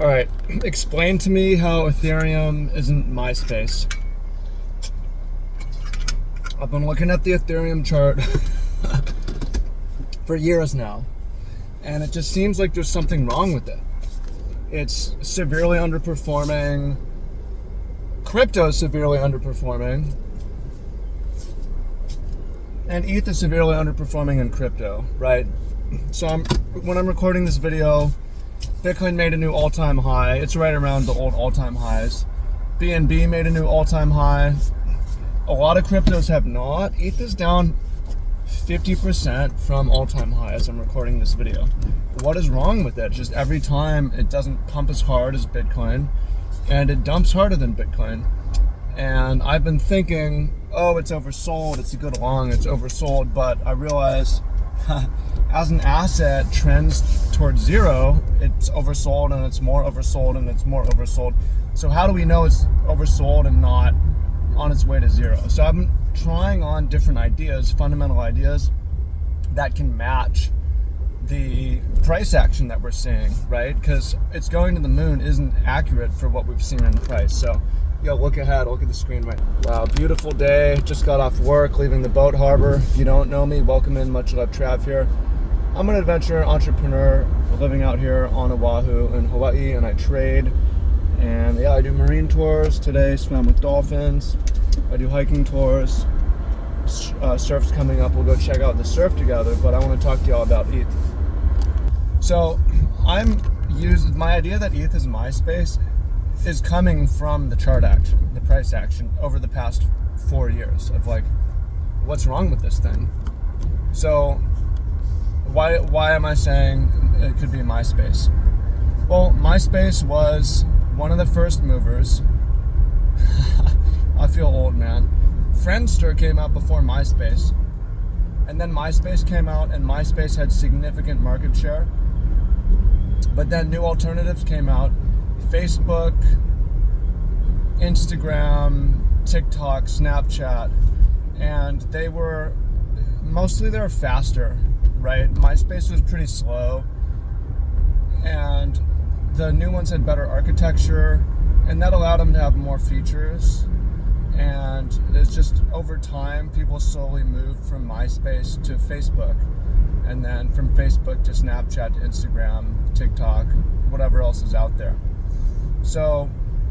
All right, explain to me how Ethereum isn't Myspace. I've been looking at the Ethereum chart for years now, and it just seems like there's something wrong with it. It's severely underperforming. Crypto is severely underperforming, and ETH is severely underperforming in crypto, right? So when I'm recording this video, Bitcoin made a new all-time high. It's right around the old all-time highs. BNB made a new all-time high. A lot of cryptos have not. ETH is down 50% from all-time high as I'm recording this video. What is wrong with it? Just every time it doesn't pump as hard as Bitcoin, and it dumps harder than Bitcoin. And I've been thinking, oh, it's oversold, it's a good long, it's oversold, but I realize as an asset trends towards zero, it's oversold and it's more oversold and it's more oversold. So how do we know it's oversold and not on its way to zero? So I've been trying on different ideas, fundamental ideas that can match the price action that we're seeing, right? Because it's going to the moon isn't accurate for what we've seen in price. So yo, look ahead, look at the screen right now. Wow, beautiful day. Just got off work, leaving the boat harbor. If you don't know me, welcome in, much love, Trav here. I'm an adventure entrepreneur living out here on Oahu in Hawaii, and I trade. And yeah, I do marine tours. Today, swam with dolphins. I do hiking tours. Surf's coming up. We'll go check out the surf together, but I want to talk to y'all about ETH. So my idea that ETH is Myspace is coming from the chart action, the price action over the past 4 years of like, what's wrong with this thing? So why am I saying it could be Myspace? Well, Myspace was one of the first movers. I feel old, man. Friendster came out before Myspace, and then Myspace came out, and Myspace had significant market share. But then new alternatives came out. Facebook, Instagram, TikTok, Snapchat, and they were faster, right? Myspace was pretty slow, and the new ones had better architecture, and that allowed them to have more features. And it's just over time, people slowly moved from Myspace to Facebook, and then from Facebook to Snapchat, to Instagram, TikTok, whatever else is out there. So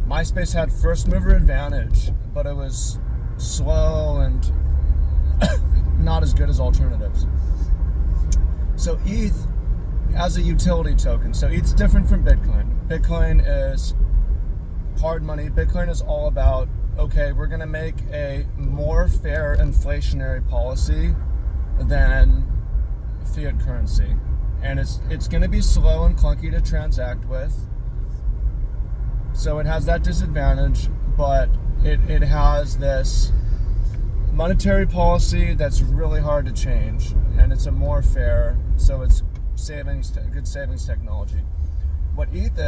Myspace had first mover advantage, but it was slow and not as good as alternatives. So ETH as a utility token. So ETH's different from Bitcoin. Bitcoin is hard money. Bitcoin is all about, okay, we're going to make a more fair inflationary policy than fiat currency. And it's going to be slow and clunky to transact with. So it has that disadvantage, but it has this monetary policy that's really hard to change, and it's a more fair, so it's good savings technology. What ETH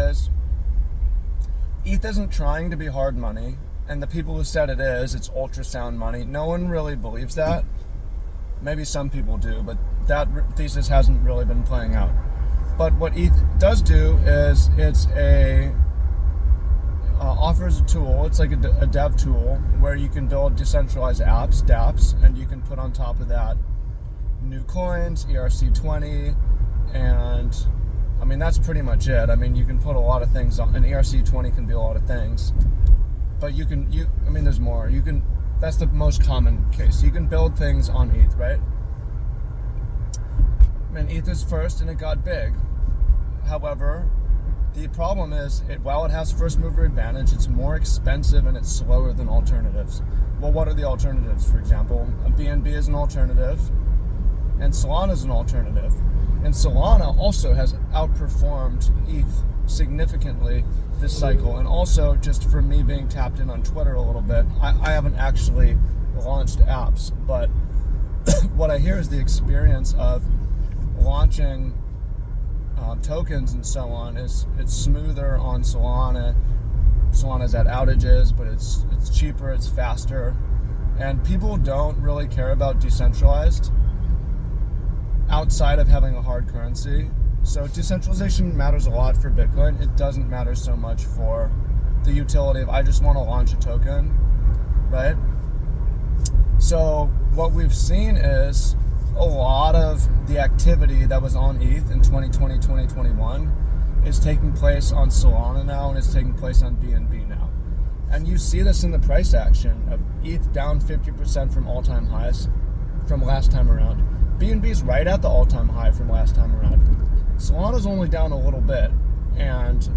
isn't trying to be hard money, and the people who said it is, it's ultrasound money. No one really believes that. Maybe some people do, but that thesis hasn't really been playing out. But what ETH does do is offers a tool. It's like a dev tool where you can build decentralized apps, dApps, and you can put on top of that new coins, ERC20, and I mean that's pretty much it. I mean you can put a lot of things on, and ERC20 can be a lot of things, but there's more. That's the most common case. You can build things on ETH, right? And ETH is first, and it got big. However, the problem is, while it has first mover advantage, it's more expensive and it's slower than alternatives. Well, what are the alternatives? For example, BNB is an alternative, and Solana is an alternative. And Solana also has outperformed ETH significantly this cycle. And also, just for me being tapped in on Twitter a little bit, I haven't actually launched apps, but what I hear is the experience of launching tokens and so on it's smoother on Solana. Solana's at outages, but it's cheaper, it's faster, and people don't really care about decentralized outside of having a hard currency. So decentralization matters a lot for Bitcoin. It doesn't matter so much for the utility of I just want to launch a token, right? So what we've seen is a lot of the activity that was on ETH in 2020, 2021 is taking place on Solana now, and is taking place on BNB now. And you see this in the price action of ETH down 50% from all-time highs from last time around. BNB is right at the all-time high from last time around. Solana's only down a little bit, and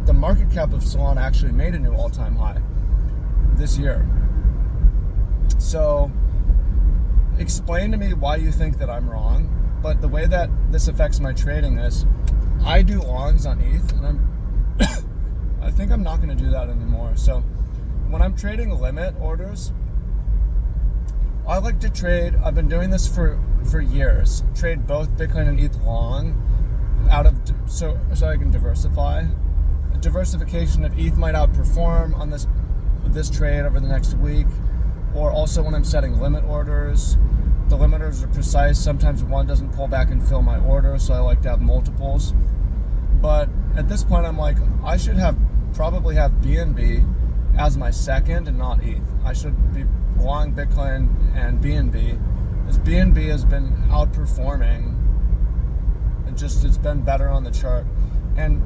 the market cap of Solana actually made a new all-time high this year. So explain to me why you think that I'm wrong. But the way that this affects my trading is I do longs on ETH, and I think I'm not going to do that anymore. So when I'm trading limit orders, I like to trade, I've been doing this for years, trade both Bitcoin and ETH long so I can diversify. A diversification of ETH might outperform on this trade over the next week, or also when I'm setting limit orders. The limiters are precise. Sometimes one doesn't pull back and fill my order, so I like to have multiples. But at this point, I'm like, I should probably have BNB as my second and not ETH. I should be long Bitcoin and BNB, as BNB has been outperforming. It's been better on the chart, and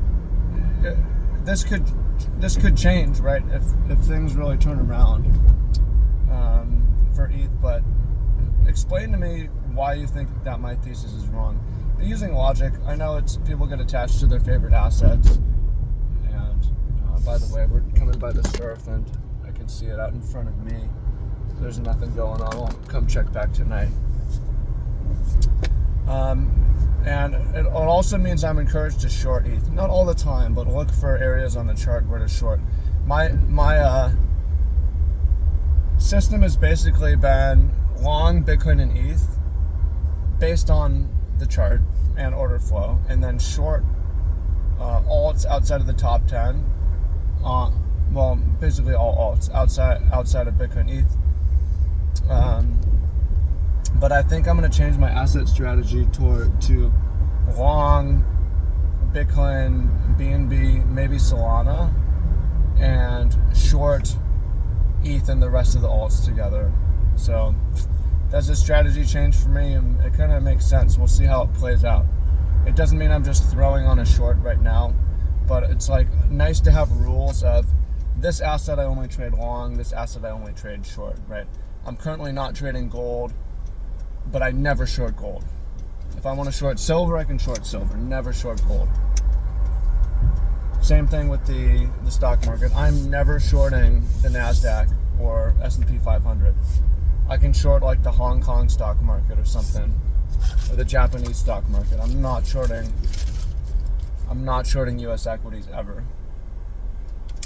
this could change, right? If things really turn around for ETH. But explain to me why you think that my thesis is wrong. Using logic, I know people get attached to their favorite assets. And by the way, we're coming by the surf, and I can see it out in front of me. There's nothing going on. I'll come check back tonight. And it also means I'm encouraged to short ETH. Not all the time, but look for areas on the chart where to short. My system has basically been long Bitcoin and ETH based on the chart and order flow, and then short alts outside of the top 10. Well, basically all alts outside of Bitcoin, ETH. But I think I'm going to change my asset strategy to long Bitcoin, BNB, maybe Solana, and short ETH and the rest of the alts together. So that's a strategy change for me, and it kind of makes sense. We'll see how it plays out. It doesn't mean I'm just throwing on a short right now, but it's like nice to have rules of this asset I only trade long, this asset I only trade short, right? I'm currently not trading gold, but I never short gold. If I want to short silver, I can short silver, never short gold. Same thing with the stock market. I'm never shorting the NASDAQ or S&P 500. I can short like the Hong Kong stock market or something, or the Japanese stock market. I'm not shorting US equities ever.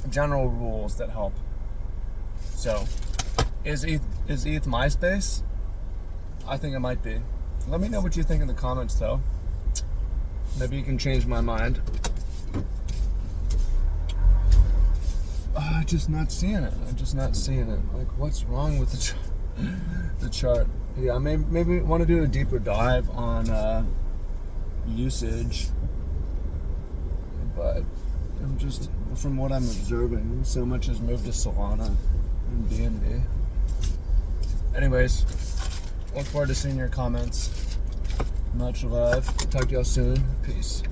General rules that help. So, is ETH Myspace? I think it might be. Let me know what you think in the comments, though. Maybe you can change my mind. I'm just not seeing it. Like, what's wrong with the chart? Yeah, maybe want to do a deeper dive on usage. But I'm just, from what I'm observing, so much has moved to Solana and BNB. Anyways, look forward to seeing your comments. Much love. Talk to y'all soon. Peace.